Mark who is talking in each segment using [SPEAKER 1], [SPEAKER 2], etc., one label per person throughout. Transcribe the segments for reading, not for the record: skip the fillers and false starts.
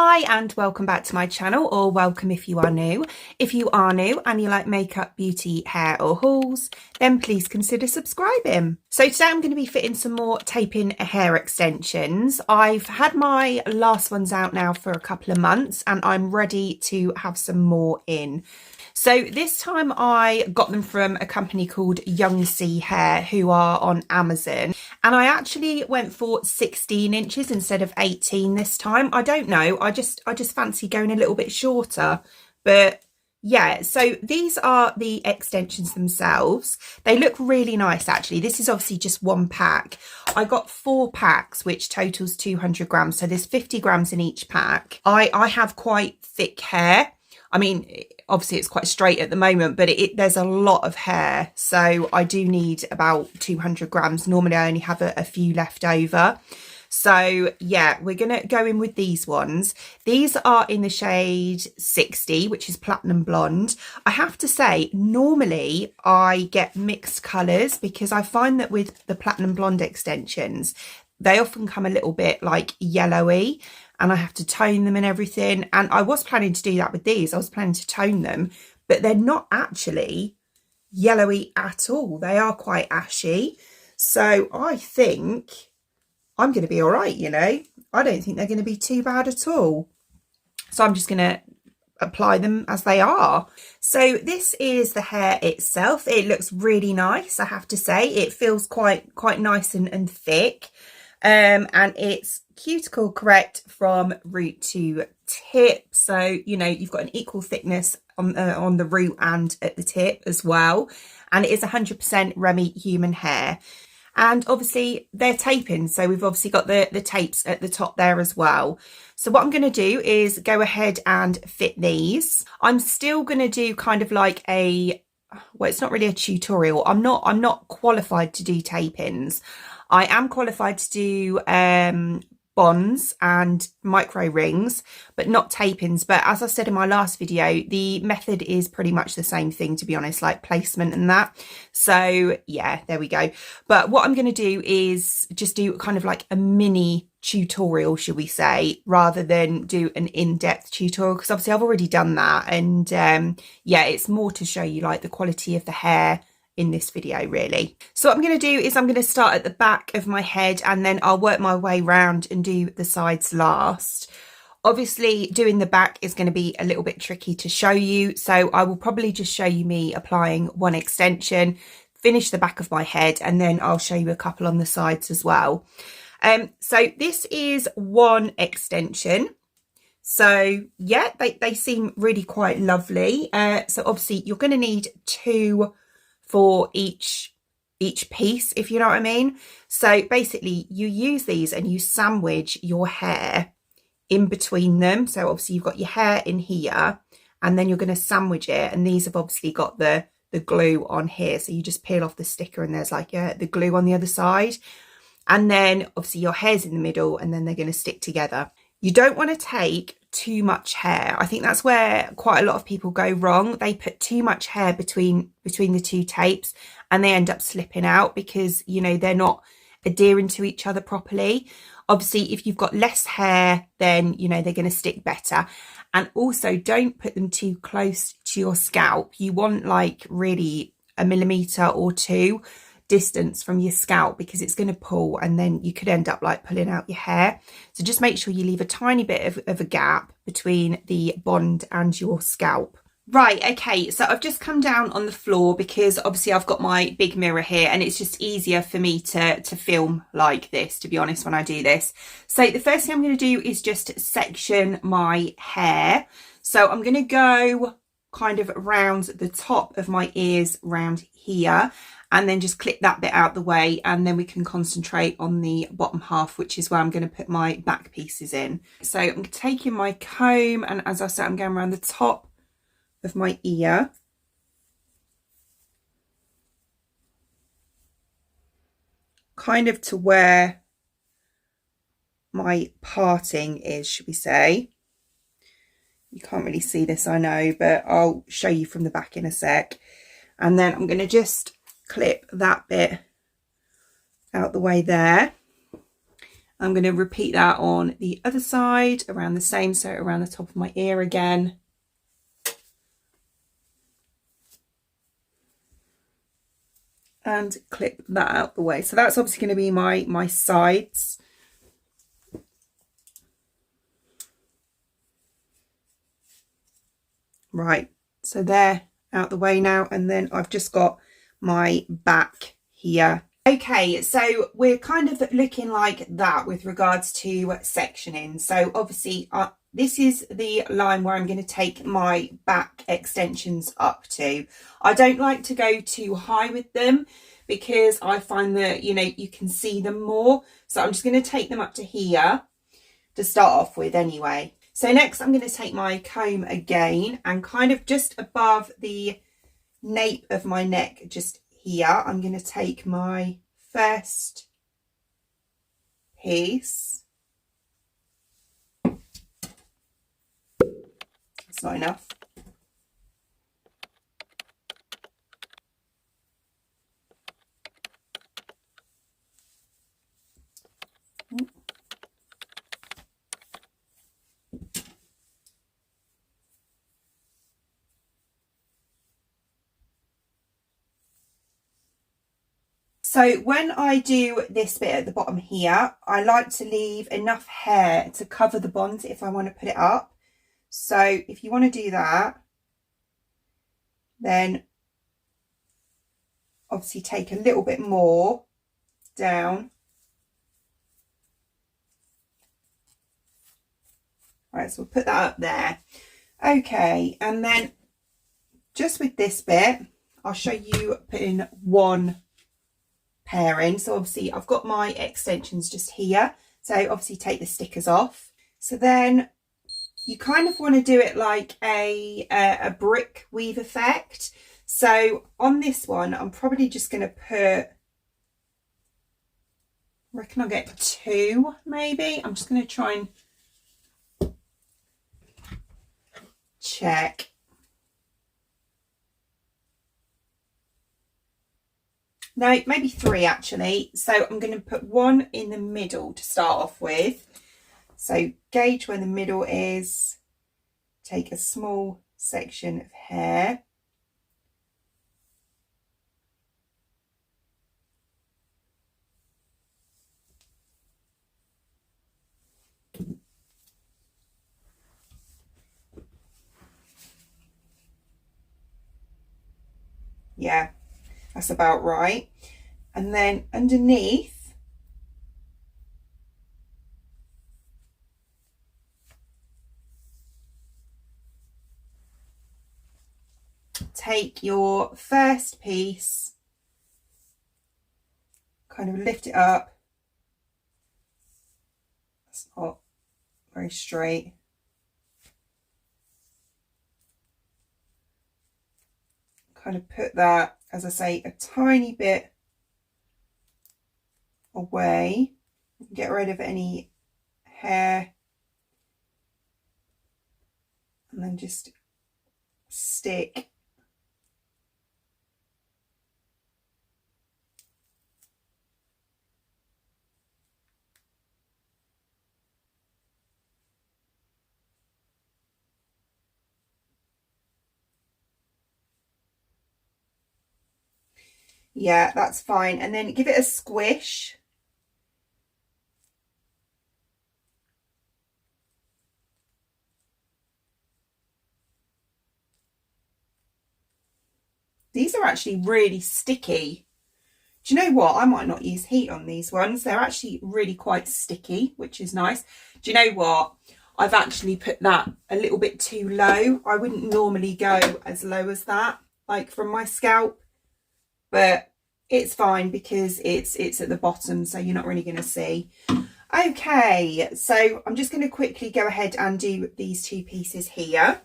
[SPEAKER 1] Hi and welcome back to my channel, or welcome if you are new. If you are new and you like makeup, beauty, hair or hauls, then please consider subscribing. So today I'm going to be fitting some more taping hair extensions. I've had my last ones out now for a couple of months and I'm ready to have some more in. So this time I got them from a company called Youngsee Hair, who are on Amazon. And I actually went for 16 inches instead of 18 this time. I don't know. I just fancy going a little bit shorter. But yeah, so these are the extensions themselves. They look really nice, actually. This is obviously just one pack. I got 4 packs, which totals 200 grams. So there's 50 grams in each pack. I have quite thick hair. I mean, obviously it's quite straight at the moment, but there's a lot of hair. So I do need about 200 grams. Normally I only have a few left over. So yeah, we're going to go in with these ones. These are in the shade 60, which is platinum blonde. I have to say, normally I get mixed colours because I find that with the platinum blonde extensions, they often come a little bit like yellowy and I have to tone them and everything. And I was planning to do that with these. I was planning to tone them, but they're not actually yellowy at all. They are quite ashy. So I think I'm going to be all right, you know. I don't think they're going to be too bad at all. So I'm just going to apply them as they are. So this is the hair itself. It looks really nice, I have to say. It feels quite nice and thick. And it's cuticle correct from root to tip. So, you know, you've got an equal thickness on the root and at the tip as well. And it is 100% REMY human hair. And obviously they're taping. So we've obviously got the tapes at the top there as well. So what I'm going to do is go ahead and fit these. I'm still going to do kind of like well, it's not really a tutorial. I'm not qualified to do tape-ins. I am qualified to do bonds and micro rings, but not tape-ins. But as I said in my last video, the method is pretty much the same thing, to be honest, like placement and that. So yeah, there we go. But what I'm going to do is just do kind of like a mini tutorial, should we say, rather than do an in-depth tutorial, because obviously I've already done that. And yeah, it's more to show you like the quality of the hair in this video, really. So what I'm going to do is I'm going to start at the back of my head and then I'll work my way round and do the sides last. Obviously doing the back is going to be a little bit tricky to show you, so I will probably just show you me applying one extension, finish the back of my head, and then I'll show you a couple on the sides as well. So this is one extension. So yeah, they seem really quite lovely. So obviously you're going to need 2 for each piece, if you know what I mean. So basically you use these and you sandwich your hair in between them. So obviously you've got your hair in here and then you're going to sandwich it, and these have obviously got the glue on here, so you just peel off the sticker and there's like the glue on the other side, and then obviously your hair's in the middle and then they're going to stick together. You don't want to take too much hair. I think that's where quite a lot of people go wrong. They put too much hair between the 2 tapes and they end up slipping out because, you know, they're not adhering to each other properly. Obviously, if you've got less hair, then, you know, they're going to stick better. And also don't put them too close to your scalp. You want like really 1 millimeter or 2 distance from your scalp, because it's going to pull and then you could end up like pulling out your hair. So just make sure you leave a tiny bit of a gap between the bond and your scalp. Right, okay, so I've just come down on the floor because obviously I've got my big mirror here and it's just easier for me to film like this, to be honest, when I do this. So the first thing I'm going to do is just section my hair. So I'm going to go kind of around the top of my ears round here, and then just clip that bit out the way, and then we can concentrate on the bottom half, which is where I'm going to put my back pieces in. So I'm taking my comb, and as I said, I'm going around the top of my ear. Kind of to where my parting is, should we say. You can't really see this, I know, but I'll show you from the back in a sec. And then I'm going to just clip that bit out the way there, I'm going to repeat that on the other side around the same, so around the top of my ear again. And clip that out the way. So that's obviously going to be my sides. Right, so they're out the way now, and then I've just got my back here. Okay, so we're kind of looking like that with regards to sectioning. So obviously this is the line where I'm going to take my back extensions up to. I don't like to go too high with them because I find that, you know, you can see them more. So I'm just going to take them up to here to start off with anyway. So next I'm going to take my comb again, and kind of just above the nape of my neck, just here, I'm going to take my first piece. That's not enough. So when I do this bit at the bottom here, I like to leave enough hair to cover the bonds if I want to put it up. So if you want to do that, then obviously take a little bit more down. Right, so we'll put that up there. Okay, and then just with this bit, I'll show you putting one pairing. So obviously I've got my extensions just here, so obviously take the stickers off. So then you kind of want to do it like a brick weave effect. So on this one I'm probably just going to put, I reckon I'll get 2 maybe. I'm just going to try and check. No, maybe 3 actually. So I'm going to put 1 in the middle to start off with. So gauge where the middle is, take a small section of hair. Yeah, that's about right. And then underneath, take your first piece, kind of lift it up. It's not very straight. Kind of put that, as I say, a tiny bit away. Get rid of any hair. And then just stick. Yeah, that's fine. And then give it a squish. These are actually really sticky. Do you know what? I might not use heat on these ones. They're actually really quite sticky, which is nice. Do you know what? I've actually put that a little bit too low. I wouldn't normally go as low as that, like from my scalp, but it's fine because it's at the bottom, so you're not really going to see. Okay, so I'm just going to quickly go ahead and do these 2 pieces here.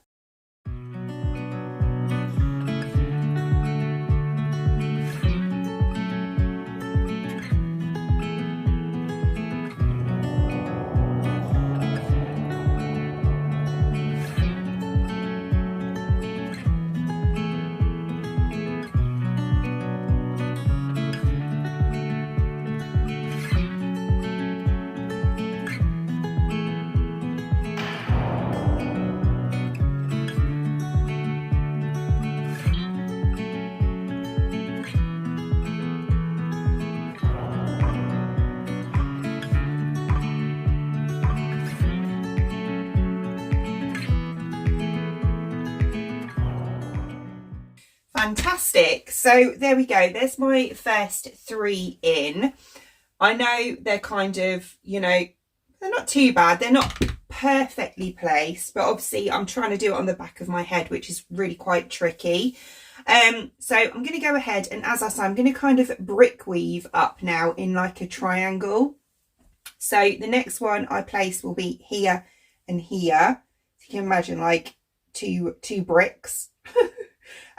[SPEAKER 1] Fantastic. So there we go. There's my first 3 in. I know they're kind of, you know, they're not too bad. They're not perfectly placed, but obviously I'm trying to do it on the back of my head, which is really quite tricky. So I'm going to go ahead and, as I say, I'm going to kind of brick weave up now in like a triangle. So the next one I place will be here and here. So you can imagine like two bricks.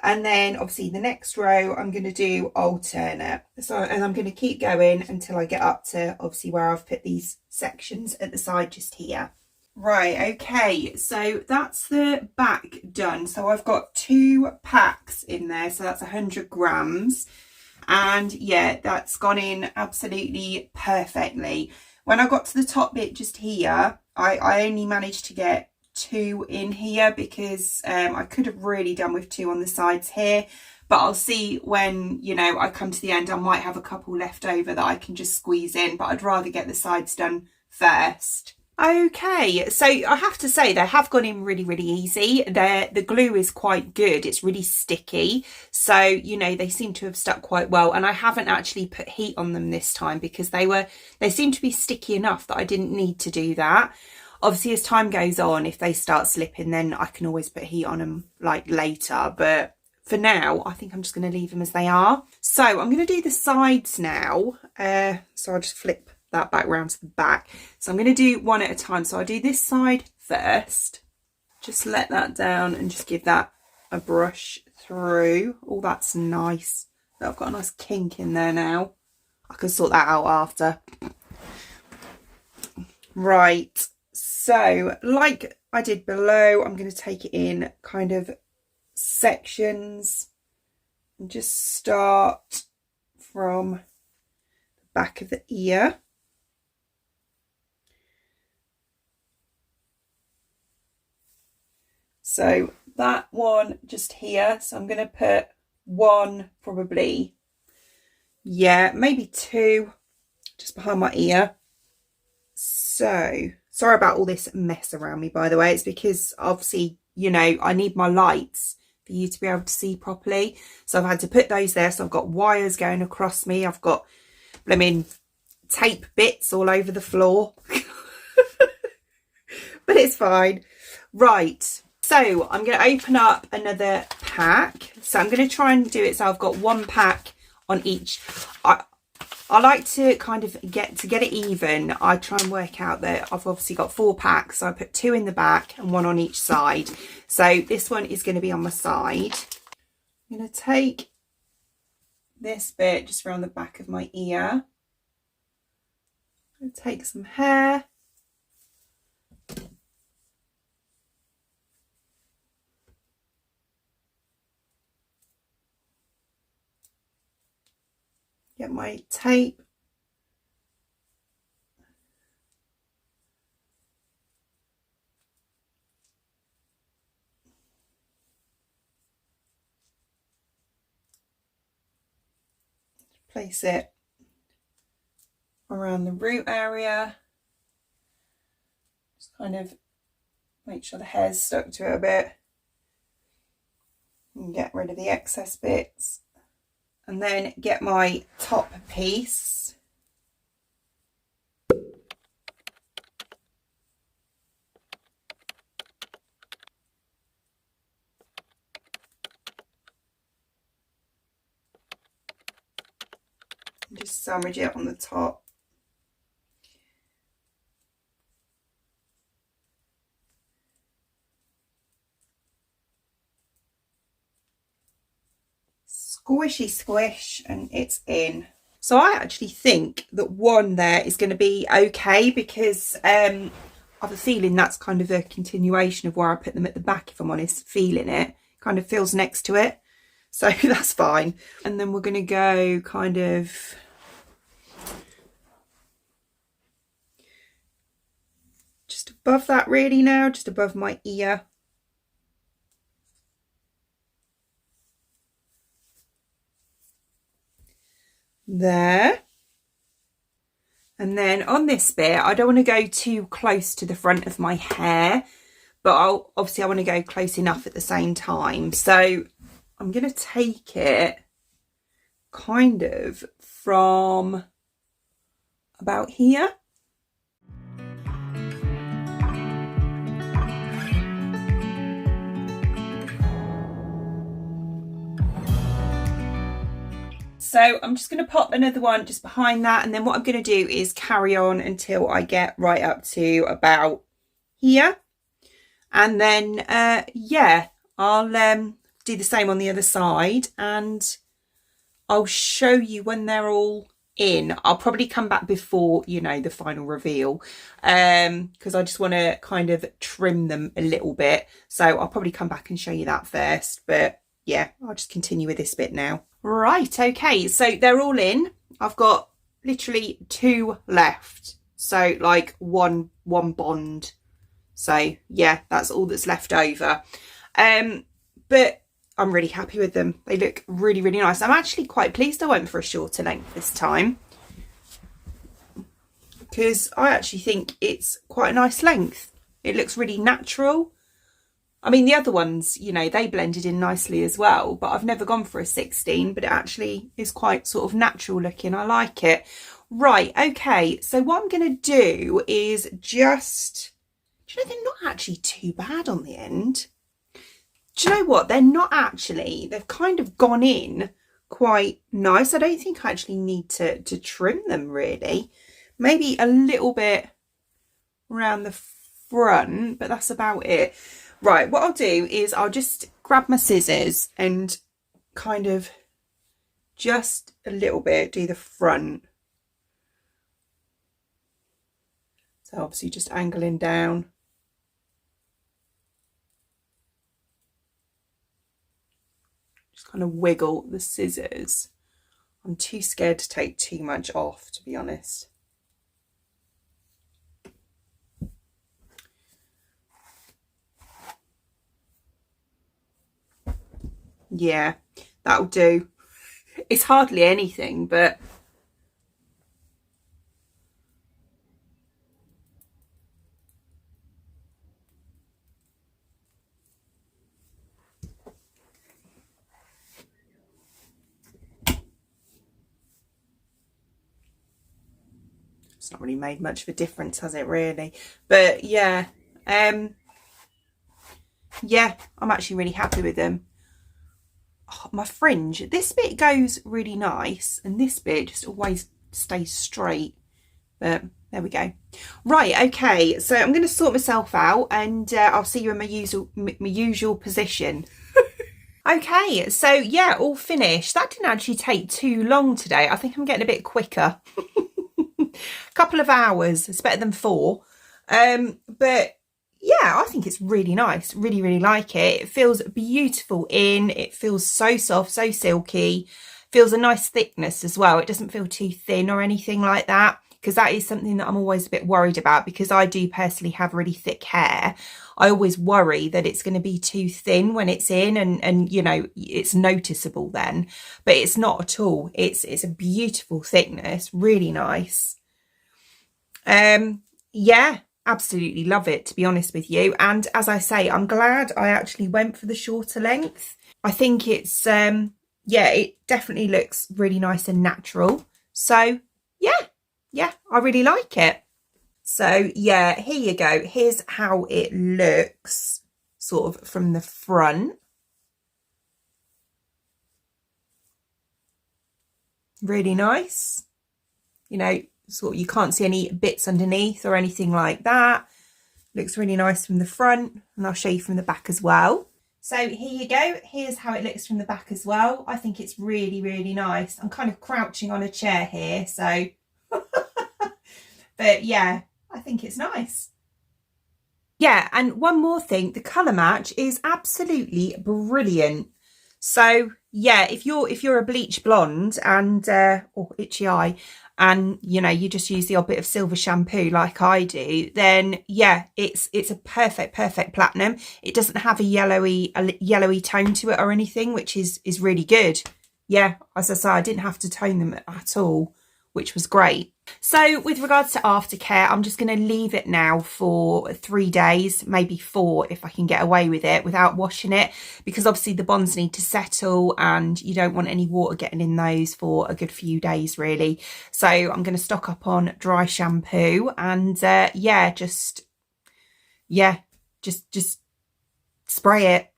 [SPEAKER 1] And then obviously the next row I'm going to do alternate. So, and I'm going to keep going until I get up to obviously where I've put these sections at the side just here. Right, okay, so that's the back done. So I've got 2 packs in there, so that's 100 grams. And yeah, that's gone in absolutely perfectly. When I got to the top bit just here, I only managed to get 2 in here because I could have really done with 2 on the sides here, but I'll see when, you know, I come to the end. I might have a couple left over that I can just squeeze in, but I'd rather get the sides done first. Okay, so I have to say they have gone in really, really easy. The glue is quite good. It's really sticky. So, you know, they seem to have stuck quite well. And I haven't actually put heat on them this time because they seem to be sticky enough that I didn't need to do that. Obviously, as time goes on, if they start slipping, then I can always put heat on them like later. But for now, I think I'm just going to leave them as they are. So I'm going to do the sides now. So I'll just flip that back round to the back. So I'm going to do one at a time. So I'll do this side first. Just let that down and just give that a brush through. Oh, that's nice. I've got a nice kink in there now. I can sort that out after. Right. So like I did below, I'm going to take it in kind of sections and just start from the back of the ear. So that one just here. So I'm going to put 1 probably, yeah, maybe 2 just behind my ear. So sorry about all this mess around me, by the way. It's because obviously, you know, I need my lights for you to be able to see properly. So I've had to put those there. So I've got wires going across me. I've got, I mean, tape bits all over the floor. But it's fine. Right. So I'm going to open up another pack. So I'm going to try and do it so I've got 1 pack on each. I like to kind of get it even. I try and work out that I've obviously got 4 packs. So I put 2 in the back and 1 on each side. So this one is going to be on my side. I'm going to take this bit just around the back of my ear. I'm going to take some hair. Get my tape. Place it around the root area. Just kind of make sure the hair's stuck to it a bit. And get rid of the excess bits. And then get my top piece. And just sandwich it on the top. Squishy squish and it's in. So I actually think that 1 there is going to be okay because I have a feeling that's kind of a continuation of where I put them at the back, if I'm honest, feeling it. Kind of feels next to it. So that's fine. And then we're going to go kind of just above that really now, just above my ear. There. And then on this bit, I don't want to go too close to the front of my hair, but obviously I want to go close enough at the same time. So I'm going to take it kind of from about here. So I'm just going to pop another one just behind that, and then what I'm going to do is carry on until I get right up to about here, and then yeah, I'll do the same on the other side, and I'll show you when they're all in. I'll probably come back before, you know, the final reveal, because I just want to kind of trim them a little bit, so I'll probably come back and show you that first. But yeah, I'll just continue with this bit now. Right, okay, so they're all in. I've got literally 2 left, so like one bond. So yeah, that's all that's left over. But I'm really happy with them. They look really, really nice. I'm actually quite pleased I went for a shorter length this time, because I actually think it's quite a nice length. It looks really natural. I mean, the other ones, you know, they blended in nicely as well, but I've never gone for a 16, but it actually is quite sort of natural looking. I like it. Right, okay, so what I'm going to do is just, do you know, they're not actually too bad on the end. Do you know what? They're not actually, they've kind of gone in quite nice. I don't think I actually need to trim them really. Maybe a little bit around the front, but that's about it. Right, what I'll do is I'll just grab my scissors and kind of just a little bit do the front. So obviously just angling down. Just kind of wiggle the scissors. I'm too scared to take too much off, to be honest. Yeah, that'll do. It's hardly anything, but it's not really made much of a difference, has it really? But yeah, yeah, I'm actually really happy with them. Oh, my fringe, this bit goes really nice, and this bit just always stays straight. But there we go. Right, okay, so I'm going to sort myself out, and I'll see you in my usual position. Okay, so yeah, all finished. That didn't actually take too long today. I think I'm getting a bit quicker. A couple of hours, it's better than 4. But yeah, I think it's really nice. Really, really like it. It feels beautiful in. It feels so soft, so silky. Feels a nice thickness as well. It doesn't feel too thin or anything like that, because that is something that I'm always a bit worried about, because I do personally have really thick hair. I always worry that it's going to be too thin when it's in, and you know, it's noticeable then. But it's not at all. It's a beautiful thickness, really nice. Yeah, absolutely love it, to be honest with you. And as I say, I'm glad I actually went for the shorter length. I think it's yeah, it definitely looks really nice and natural. So yeah, I really like it. So yeah, here you go. Here's how it looks sort of from the front. Really nice. You know, sort of, you can't see any bits underneath or anything like that. Looks really nice from the front, and I'll show you from the back as well. So here you go. Here's how it looks from the back as well. I think it's really, really nice. I'm kind of crouching on a chair here, so but yeah, I think it's nice. Yeah, and one more thing, the colour match is absolutely brilliant. So yeah, if you're a bleach blonde and or itchy eye, and you know, you just use the odd bit of silver shampoo like I do, then yeah, it's a perfect platinum. It doesn't have a yellowy tone to it or anything, which is really good. Yeah, as I say, I didn't have to tone them at all. which was great. So with regards to aftercare, I'm just going to leave it now for 3 days, maybe 4 if I can get away with it, without washing it, because obviously the bonds need to settle and you don't want any water getting in those for a good few days really. So I'm going to stock up on dry shampoo and yeah, just spray it.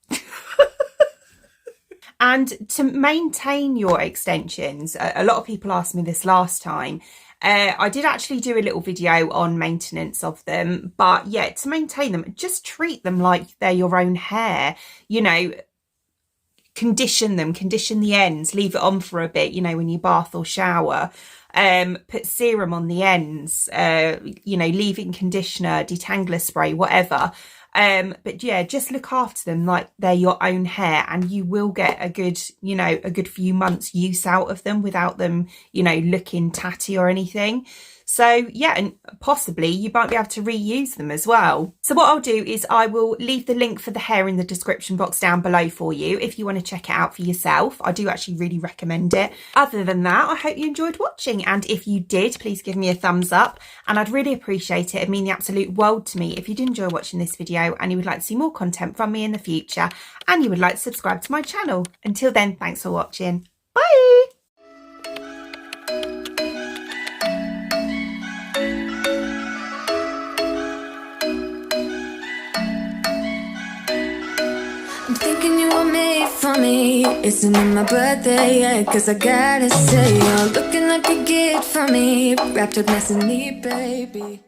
[SPEAKER 1] And to maintain your extensions, a lot of people asked me this last time. I did actually do a little video on maintenance of them, but yeah, to maintain them, just treat them like they're your own hair. You know, condition them, condition the ends, leave it on for a bit, you know, when you bath or shower. Put serum on the ends, you know, leave-in conditioner, detangler spray, whatever. But yeah, just look after them like they're your own hair, and you will get a good, you know, a good few months use out of them without them, you know, looking tatty or anything. So yeah, and possibly you might be able to reuse them as well. So what I'll do is I will leave the link for the hair in the description box down below for you if you want to check it out for yourself. I do actually really recommend it. Other than that, I hope you enjoyed watching, and if you did, please give me a thumbs up and I'd really appreciate it. It'd mean the absolute world to me if you did enjoy watching this video and you would like to see more content from me in the future and you would like to subscribe to my channel. Until then, thanks for watching. Bye!
[SPEAKER 2] I'm thinking you were made for me. Isn't it my birthday yet? Cause I gotta say, you're looking like a gift for me, wrapped up nice and neat, baby.